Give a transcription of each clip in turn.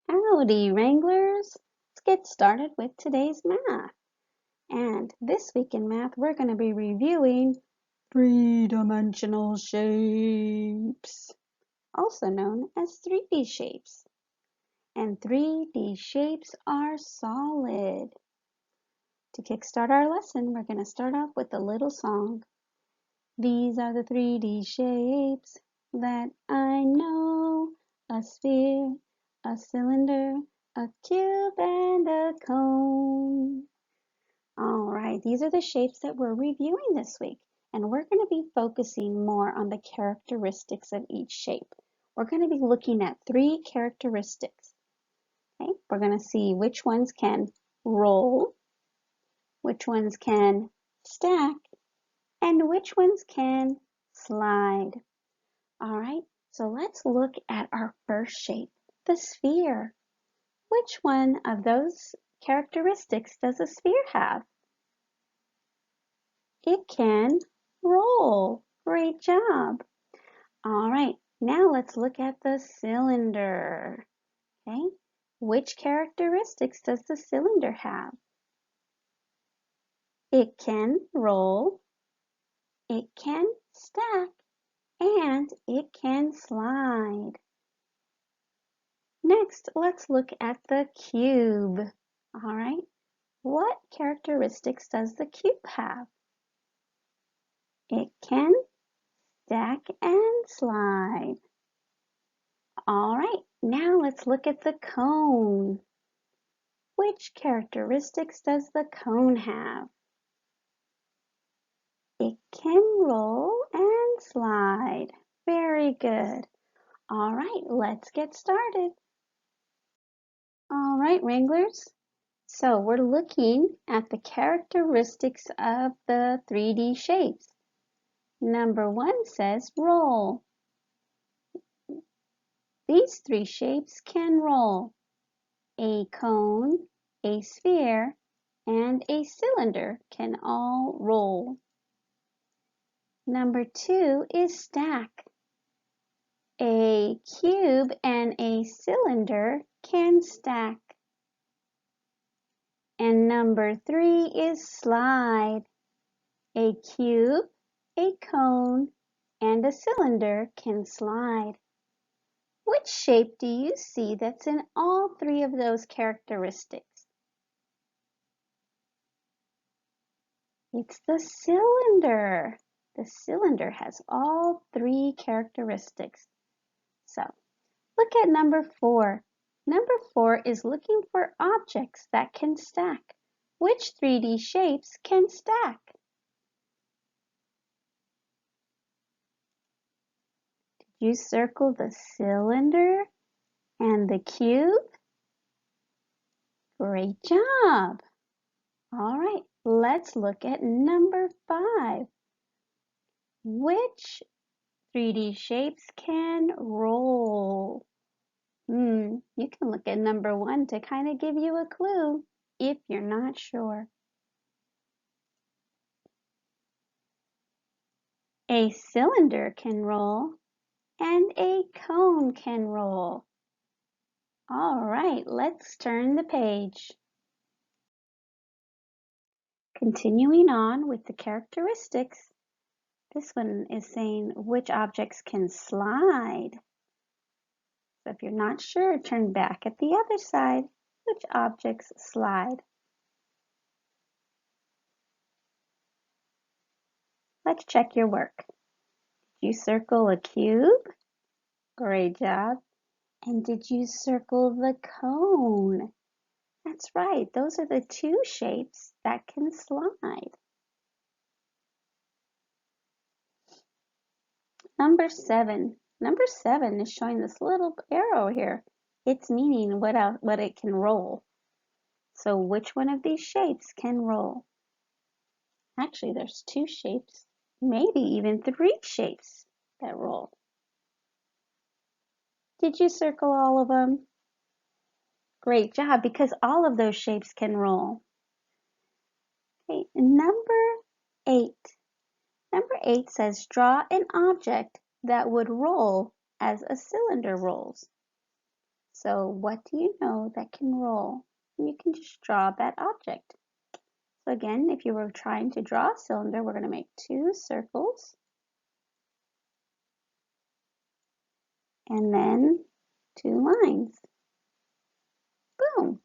Howdy, Wranglers! Let's get started with today's math. And this week in math, we're going to be reviewing three-dimensional shapes, also known as 3D shapes. And 3D shapes are solid. To kickstart our lesson, we're going to start off with a little song. These are the 3D shapes that I know: a sphere, a cylinder, a cube, and a cone. All right, these are the shapes that we're reviewing this week, and we're going to be focusing more on the characteristics of each shape. We're going to be looking at three characteristics. Okay, we're going to see which ones can roll, which ones can stack, and which ones can slide. All right, so let's look at our first shape, the sphere. Which one of those characteristics does a sphere have? It can roll. Great job. All right, now let's look at the cylinder. Okay, which characteristics does the cylinder have? It can roll, it can stack, and it can slide. Next, let's look at the cube. All right, what characteristics does the cube have? It can stack and slide. All right, now let's look at the cone. Which characteristics does the cone have? It can roll and slide. Very good. All right, let's get started. All right, Wranglers. So we're looking at the characteristics of the 3D shapes. Number 1 says roll. These three shapes can roll. A cone, a sphere, and a cylinder can all roll. Number 2 is stack. A cube and a cylinder can stack. And number 3 is slide. A cube, a cone, and a cylinder can slide. Which shape do you see that's in all three of those characteristics? It's the cylinder. The cylinder has all three characteristics. So, look at number 4. Number 4 is looking for objects that can stack. Which 3D shapes can stack? Did you circle the cylinder and the cube? Great job! All right, let's look at number 5. Which 3D shapes can roll? You can look at number 1 to kind of give you a clue if you're not sure. A cylinder can roll and a cone can roll. All right, let's turn the page. Continuing on with the characteristics, this one is saying which objects can slide. So if you're not sure, turn back at the other side. Which objects slide? Let's check your work. Did you circle a cube? Great job. And did you circle the cone? That's right, those are the two shapes that can slide. Number 7. Number 7 is showing this little arrow here. It's meaning what it can roll. So which one of these shapes can roll? Actually, there's 2 shapes, maybe even 3 shapes that roll. Did you circle all of them? Great job, because all of those shapes can roll. Okay, number 8. Number 8 says draw an object that would roll as a cylinder rolls. So what do you know that can roll? And you can just draw that object. So again, if you were trying to draw a cylinder, we're going to make 2 circles and then 2 lines. Boom.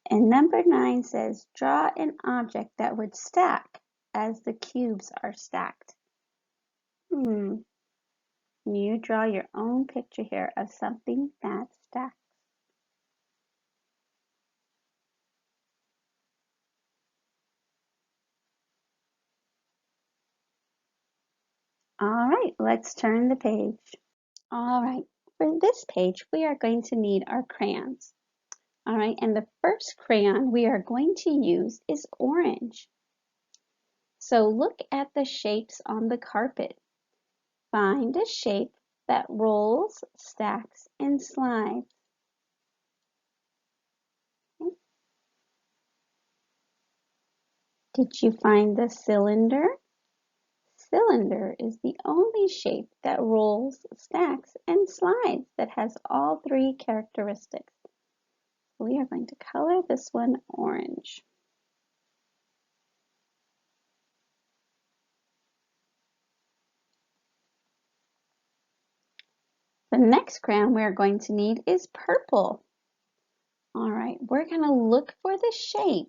And number 9 says, draw an object that would stack as the cubes are stacked. You draw your own picture here of something that stacks. All right, let's turn the page. All right, for this page, we are going to need our crayons. All right, and the first crayon we are going to use is orange. So look at the shapes on the carpet. Find a shape that rolls, stacks, and slides. Okay. Did you find the cylinder? Cylinder is the only shape that rolls, stacks, and slides that has all 3 characteristics. We are going to color this one orange. The next crayon we're going to need is purple. All right, we're going to look for the shape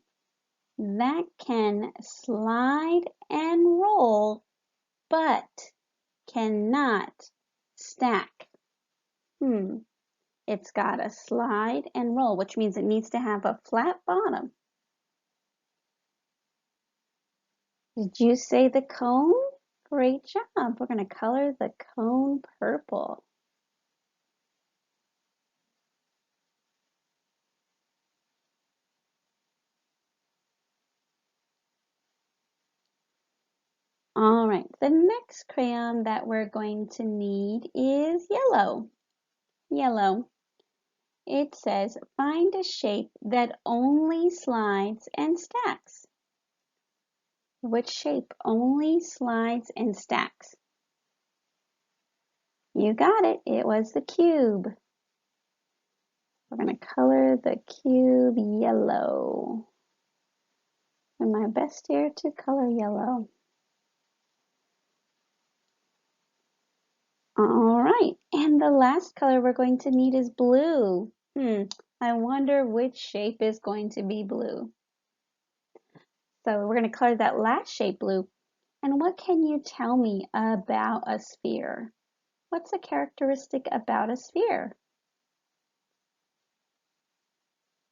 that can slide and roll, but cannot stack. It's got to slide and roll, which means it needs to have a flat bottom. Did you say the cone? Great job. We're going to color the cone purple. All right, the next crayon that we're going to need is yellow. Yellow. It says, find a shape that only slides and stacks. Which shape only slides and stacks? You got it. It was the cube. We're going to color the cube yellow. Do my best here to color yellow. All right, and the last color we're going to need is blue. I wonder which shape is going to be blue. So we're going to color that last shape blue. And what can you tell me about a sphere? What's a characteristic about a sphere?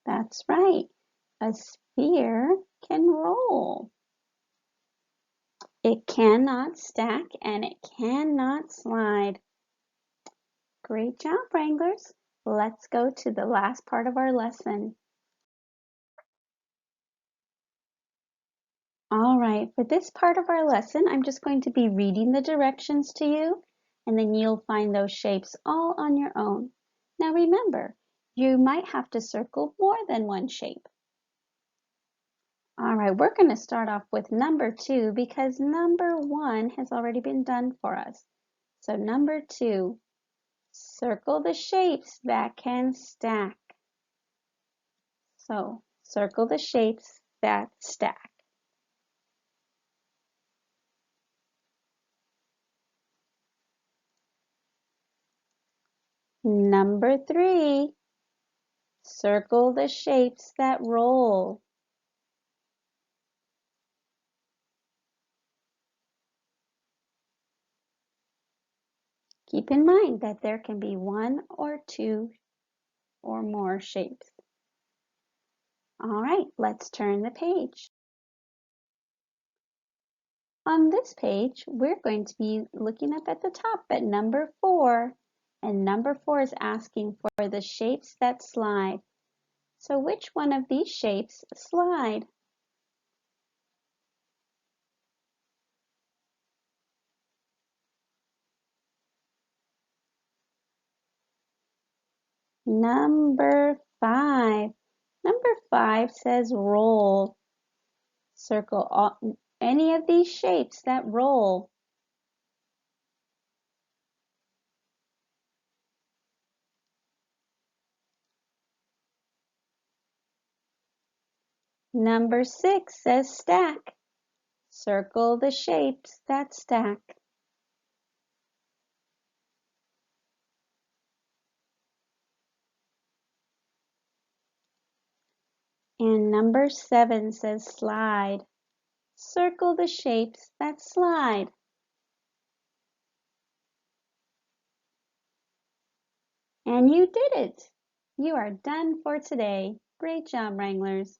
That's right. A sphere can roll. It cannot stack and it cannot slide. Great job, Wranglers. Let's go to the last part of our lesson. All right, for this part of our lesson, I'm just going to be reading the directions to you, and then you'll find those shapes all on your own. Now remember, you might have to circle more than one shape. All right, we're going to start off with number 2 because number 1 has already been done for us. So number 2, circle the shapes that can stack. So circle the shapes that stack. Number 3, circle the shapes that roll. Keep in mind that there can be 1 or 2 or more shapes. All right, let's turn the page. On this page, we're going to be looking up at the top at number 4, and number 4 is asking for the shapes that slide. So which one of these shapes slide? Number 5. Number 5 says roll. Circle any of these shapes that roll. Number 6 says stack. Circle the shapes that stack. And number 7 says slide. Circle the shapes that slide. And you did it! You are done for today. Great job, Wranglers.